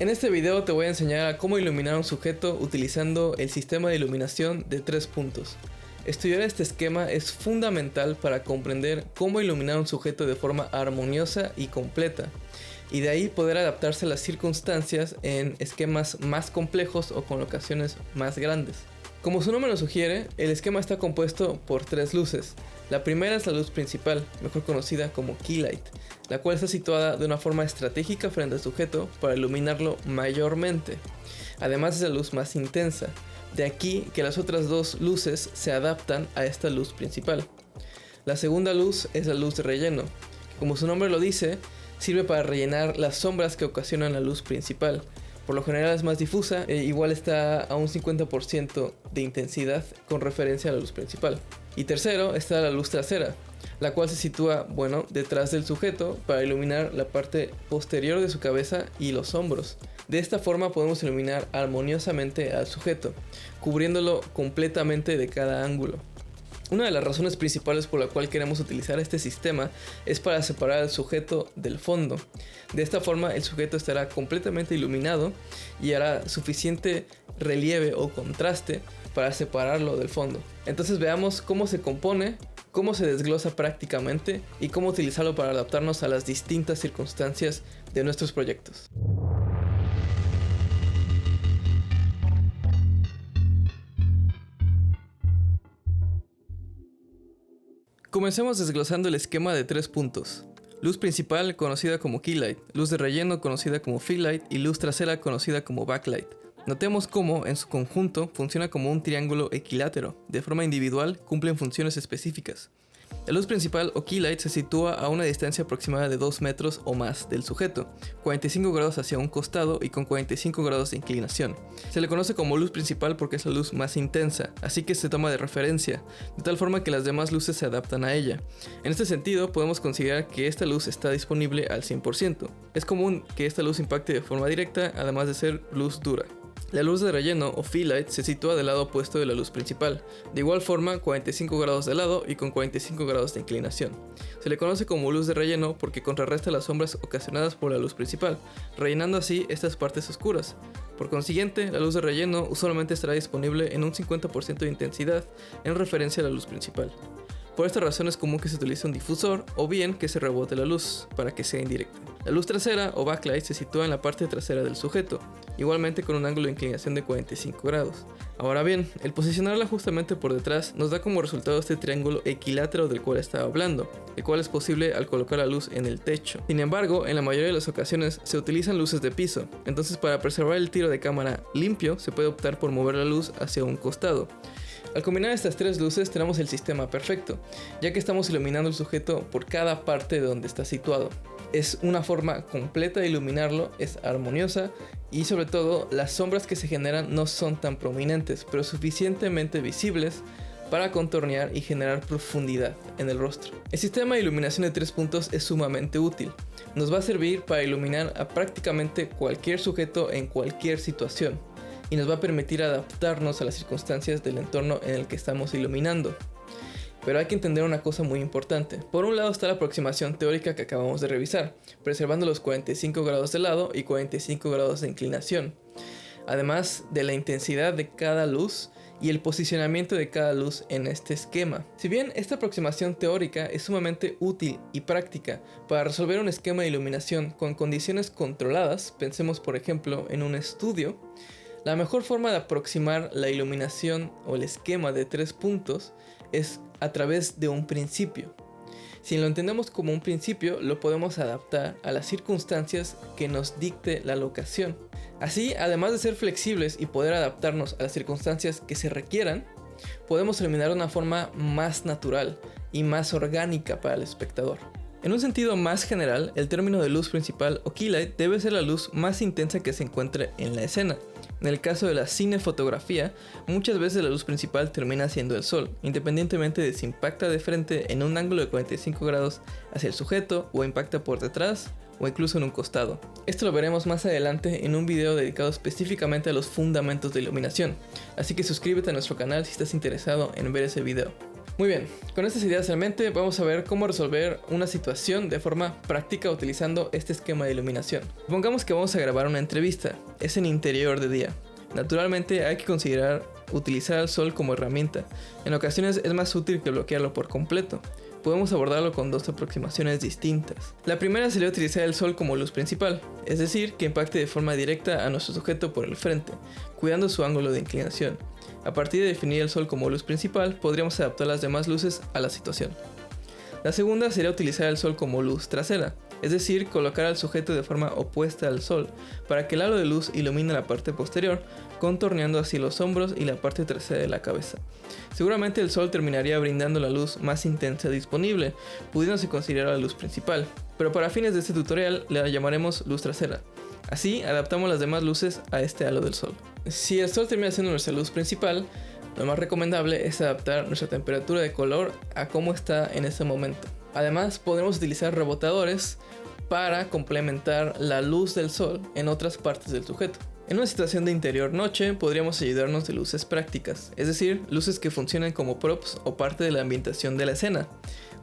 En este video te voy a enseñar a cómo iluminar a un sujeto utilizando el sistema de iluminación de 3 puntos. Estudiar este esquema es fundamental para comprender cómo iluminar a un sujeto de forma armoniosa y completa, y de ahí poder adaptarse a las circunstancias en esquemas más complejos o con locaciones más grandes. Como su nombre lo sugiere, el esquema está compuesto por 3 luces. La primera es la luz principal, mejor conocida como key light, la cual está situada de una forma estratégica frente al sujeto para iluminarlo mayormente. Además es la luz más intensa, de aquí que las otras 2 luces se adaptan a esta luz principal. La segunda luz es la luz de relleno, que como su nombre lo dice, sirve para rellenar las sombras que ocasionan la luz principal. Por lo general es más difusa e igual está a un 50% de intensidad con referencia a la luz principal. Y tercero está la luz trasera, la cual se sitúa, detrás del sujeto para iluminar la parte posterior de su cabeza y los hombros. De esta forma podemos iluminar armoniosamente al sujeto, cubriéndolo completamente de cada ángulo. Una de las razones principales por la cual queremos utilizar este sistema es para separar al sujeto del fondo. De esta forma el sujeto estará completamente iluminado y hará suficiente relieve o contraste para separarlo del fondo. Entonces veamos cómo se compone, cómo se desglosa prácticamente y cómo utilizarlo para adaptarnos a las distintas circunstancias de nuestros proyectos. Comencemos desglosando el esquema de 3 puntos. Luz principal conocida como key light, luz de relleno conocida como fill light y luz trasera conocida como backlight. Notemos cómo en su conjunto funciona como un triángulo equilátero, de forma individual cumplen funciones específicas. La luz principal o key light se sitúa a una distancia aproximada de 2 metros o más del sujeto, 45 grados hacia un costado y con 45 grados de inclinación. Se le conoce como luz principal porque es la luz más intensa, así que se toma de referencia, de tal forma que las demás luces se adaptan a ella. En este sentido, podemos considerar que esta luz está disponible al 100%. Es común que esta luz impacte de forma directa, además de ser luz dura. La luz de relleno o fill light se sitúa del lado opuesto de la luz principal, de igual forma 45 grados de lado y con 45 grados de inclinación. Se le conoce como luz de relleno porque contrarresta las sombras ocasionadas por la luz principal, rellenando así estas partes oscuras. Por consiguiente, la luz de relleno usualmente estará disponible en un 50% de intensidad en referencia a la luz principal. Por esta razón es común que se utilice un difusor o bien que se rebote la luz para que sea indirecta. La luz trasera o backlight se sitúa en la parte trasera del sujeto, igualmente con un ángulo de inclinación de 45 grados. Ahora bien, el posicionarla justamente por detrás nos da como resultado este triángulo equilátero del cual estaba hablando, el cual es posible al colocar la luz en el techo. Sin embargo, en la mayoría de las ocasiones se utilizan luces de piso, entonces para preservar el tiro de cámara limpio se puede optar por mover la luz hacia un costado. Al combinar estas 3 luces tenemos el sistema perfecto, ya que estamos iluminando el sujeto por cada parte de donde está situado. Es una forma completa de iluminarlo, es armoniosa y sobre todo las sombras que se generan no son tan prominentes, pero suficientemente visibles para contornear y generar profundidad en el rostro. El sistema de iluminación de 3 puntos es sumamente útil. Nos va a servir para iluminar a prácticamente cualquier sujeto en cualquier situación, y nos va a permitir adaptarnos a las circunstancias del entorno en el que estamos iluminando. Pero hay que entender una cosa muy importante. Por un lado está la aproximación teórica que acabamos de revisar, preservando los 45 grados de lado y 45 grados de inclinación, además de la intensidad de cada luz y el posicionamiento de cada luz en este esquema. Si bien esta aproximación teórica es sumamente útil y práctica para resolver un esquema de iluminación con condiciones controladas, pensemos por ejemplo en un estudio, la mejor forma de aproximar la iluminación o el esquema de 3 puntos es a través de un principio. Si lo entendemos como un principio, lo podemos adaptar a las circunstancias que nos dicte la locación. Así, además de ser flexibles y poder adaptarnos a las circunstancias que se requieran, podemos iluminar de una forma más natural y más orgánica para el espectador. En un sentido más general, el término de luz principal o key light debe ser la luz más intensa que se encuentre en la escena. En el caso de la cinefotografía, muchas veces la luz principal termina siendo el sol, independientemente de si impacta de frente en un ángulo de 45 grados hacia el sujeto o impacta por detrás o incluso en un costado. Esto lo veremos más adelante en un video dedicado específicamente a los fundamentos de iluminación, así que suscríbete a nuestro canal si estás interesado en ver ese video. Muy bien, con estas ideas en mente vamos a ver cómo resolver una situación de forma práctica utilizando este esquema de iluminación. Supongamos que vamos a grabar una entrevista, es en interior de día. Naturalmente hay que considerar utilizar al sol como herramienta. En ocasiones es más útil que bloquearlo por completo. Podemos abordarlo con dos aproximaciones distintas. La primera sería utilizar el sol como luz principal, es decir, que impacte de forma directa a nuestro sujeto por el frente, cuidando su ángulo de inclinación. A partir de definir el sol como luz principal, podríamos adaptar las demás luces a la situación. La segunda sería utilizar el sol como luz trasera, es decir, colocar al sujeto de forma opuesta al sol, para que el halo de luz ilumine la parte posterior, contorneando así los hombros y la parte trasera de la cabeza. Seguramente el sol terminaría brindando la luz más intensa disponible, pudiéndose considerar la luz principal, pero para fines de este tutorial la llamaremos luz trasera. Así adaptamos las demás luces a este halo del sol. Si el sol termina siendo nuestra luz principal, lo más recomendable es adaptar nuestra temperatura de color a cómo está en ese momento. Además, podremos utilizar rebotadores para complementar la luz del sol en otras partes del sujeto. En una situación de interior noche, podríamos ayudarnos de luces prácticas, es decir, luces que funcionen como props o parte de la ambientación de la escena.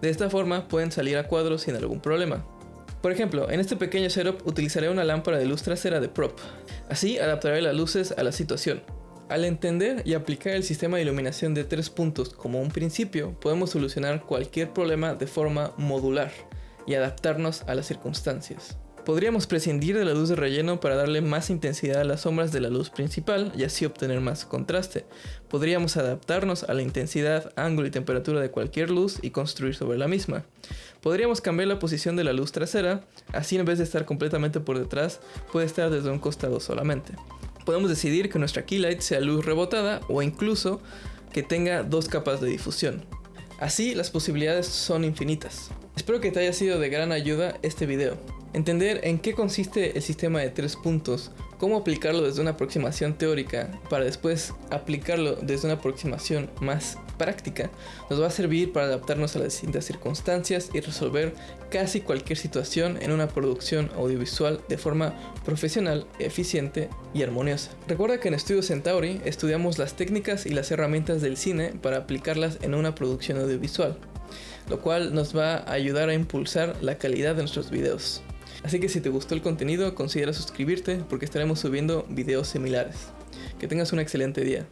De esta forma pueden salir a cuadro sin algún problema. Por ejemplo, en este pequeño setup utilizaré una lámpara de luz trasera de prop. Así adaptaré las luces a la situación. Al entender y aplicar el sistema de iluminación de 3 puntos como un principio, podemos solucionar cualquier problema de forma modular y adaptarnos a las circunstancias. Podríamos prescindir de la luz de relleno para darle más intensidad a las sombras de la luz principal y así obtener más contraste. Podríamos adaptarnos a la intensidad, ángulo y temperatura de cualquier luz y construir sobre la misma. Podríamos cambiar la posición de la luz trasera, así en vez de estar completamente por detrás, puede estar desde un costado solamente. Podemos decidir que nuestra keylight sea luz rebotada o incluso que tenga 2 capas de difusión. Así las posibilidades son infinitas. Espero que te haya sido de gran ayuda este video. Entender en qué consiste el sistema de 3 puntos, cómo aplicarlo desde una aproximación teórica para después aplicarlo desde una aproximación más práctica, nos va a servir para adaptarnos a las distintas circunstancias y resolver casi cualquier situación en una producción audiovisual de forma profesional, eficiente y armoniosa. Recuerda que en Estudio Centauri estudiamos las técnicas y las herramientas del cine para aplicarlas en una producción audiovisual, lo cual nos va a ayudar a impulsar la calidad de nuestros videos. Así que si te gustó el contenido, considera suscribirte porque estaremos subiendo videos similares. Que tengas un excelente día.